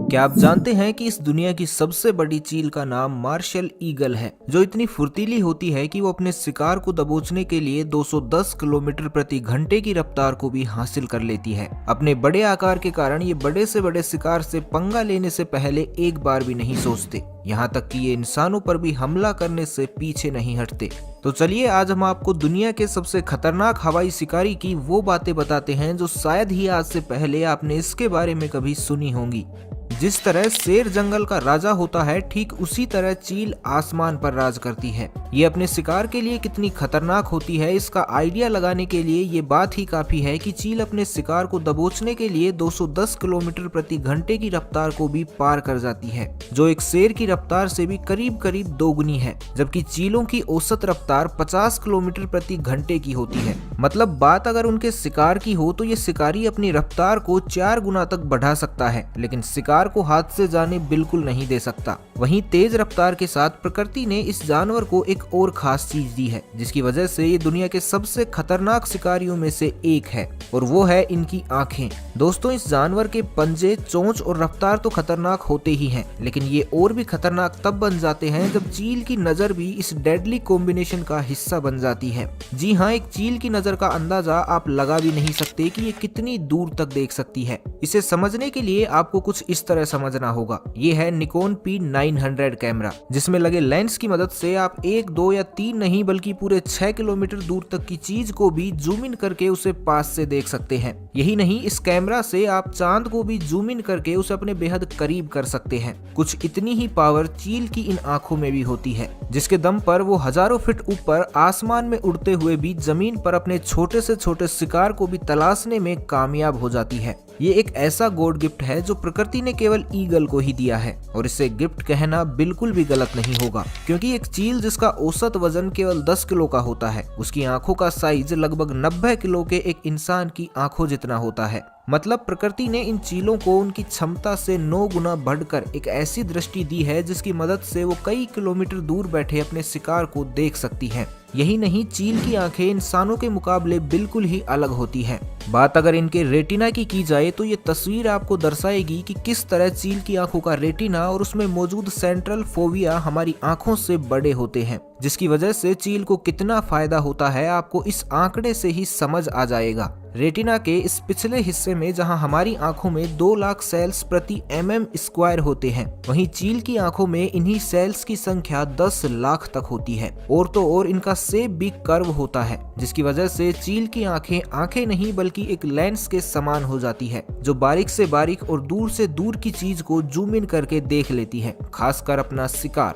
क्या आप जानते हैं कि इस दुनिया की सबसे बड़ी चील का नाम मार्शल ईगल है, जो इतनी फुर्तीली होती है कि वो अपने शिकार को दबोचने के लिए 210 किलोमीटर प्रति घंटे की रफ्तार को भी हासिल कर लेती है। अपने बड़े आकार के कारण ये बड़े से बड़े शिकार से पंगा लेने से पहले एक बार भी नहीं सोचते, यहाँ तक कि ये इंसानों पर भी हमला करने से पीछे नहीं हटते। तो चलिए आज हम आपको दुनिया के सबसे खतरनाक हवाई शिकारी की वो बातें बताते हैं जो शायद ही आज से पहले आपने इसके बारे में कभी सुनी होंगी। जिस तरह शेर जंगल का राजा होता है, ठीक उसी तरह चील आसमान पर राज करती है। ये अपने शिकार के लिए कितनी खतरनाक होती है, इसका आइडिया लगाने के लिए ये बात ही काफी है कि चील अपने शिकार को दबोचने के लिए 210 किलोमीटर प्रति घंटे की रफ्तार को भी पार कर जाती है, जो एक शेर की रफ्तार से भी करीब करीब दोगुनी है। जबकि चीलों की औसत रफ्तार 50 किलोमीटर प्रति घंटे की होती है। मतलब बात अगर उनके शिकार की हो तो ये शिकारी अपनी रफ्तार को 4 गुना तक बढ़ा सकता है, लेकिन शिकार को हाथ से जाने बिल्कुल नहीं दे सकता। वहीं तेज रफ्तार के साथ प्रकृति ने इस जानवर को एक और खास चीज दी है, जिसकी वजह से ये दुनिया के सबसे खतरनाक शिकारियों में से एक है, और वो है इनकी आंखें। दोस्तों, इस जानवर के पंजे, चोंच और रफ्तार तो खतरनाक होते ही हैं, लेकिन ये और भी खतरनाक तब बन जाते हैं जब चील की नजर भी इस डेडली कॉम्बिनेशन का हिस्सा बन जाती है। जी हाँ, एक चील की नजर का अंदाजा आप लगा भी नहीं सकते कि ये कितनी दूर तक देख सकती है। इसे समझने के लिए आपको कुछ इस तरह समझना होगा। ये है निकॉन P900 कैमरा, जिसमें लगे लेंस की मदद से आप 1, 2 या 3 नहीं बल्कि पूरे 6 किलोमीटर दूर तक की चीज को भी जूम इन करके उसे पास से देख सकते हैं। यही नहीं, इस कैमरा से आप चांद को भी जूम इन करके उसे अपने बेहद करीब कर सकते हैं। कुछ इतनी ही पावर चील की इन आंखों में भी होती है, जिसके दम पर वो हजारों फीट ऊपर आसमान में उड़ते हुए भी जमीन पर अपने छोटे से छोटे शिकार को भी तलाशने में कामयाब हो जाती है। ये एक ऐसा गॉड गिफ्ट है जो प्रकृति ने केवल ईगल को ही दिया है, और इसे गिफ्ट कहना बिल्कुल भी गलत नहीं होगा, क्योंकि एक चील जिसका औसत वजन केवल 10 किलो का होता है, उसकी आंखों का साइज लगभग 90 किलो के एक इंसान की आंखों जितना होता है। मतलब प्रकृति ने इन चीलों को उनकी क्षमता से 9 गुना बढ़कर एक ऐसी दृष्टि दी है जिसकी मदद से वो कई किलोमीटर दूर बैठे अपने शिकार को देख सकती हैं। यही नहीं, चील की आंखें इंसानों के मुकाबले बिल्कुल ही अलग होती हैं। बात अगर इनके रेटिना की जाए तो ये तस्वीर आपको दर्शाएगी कि किस तरह चील की आंखों का रेटिना और उसमें मौजूद सेंट्रल फोविया हमारी आंखों से बड़े होते हैं, जिसकी वजह से चील को कितना फायदा होता है आपको इस आंकड़े से ही समझ आ जाएगा। रेटिना के इस पिछले हिस्से में जहां हमारी आंखों में 2 लाख सेल्स प्रति mm² होते हैं, वहीं चील की आंखों में इन्हीं सेल्स की संख्या 10 लाख तक होती है। और तो और इनका शेप भी कर्व होता है, जिसकी वजह से चील की आंखें नहीं बल्कि एक लेंस के समान हो जाती है, जो बारीक से बारीक और दूर से दूर की चीज को जूम इन करके देख लेती है, खासकर अपना शिकार।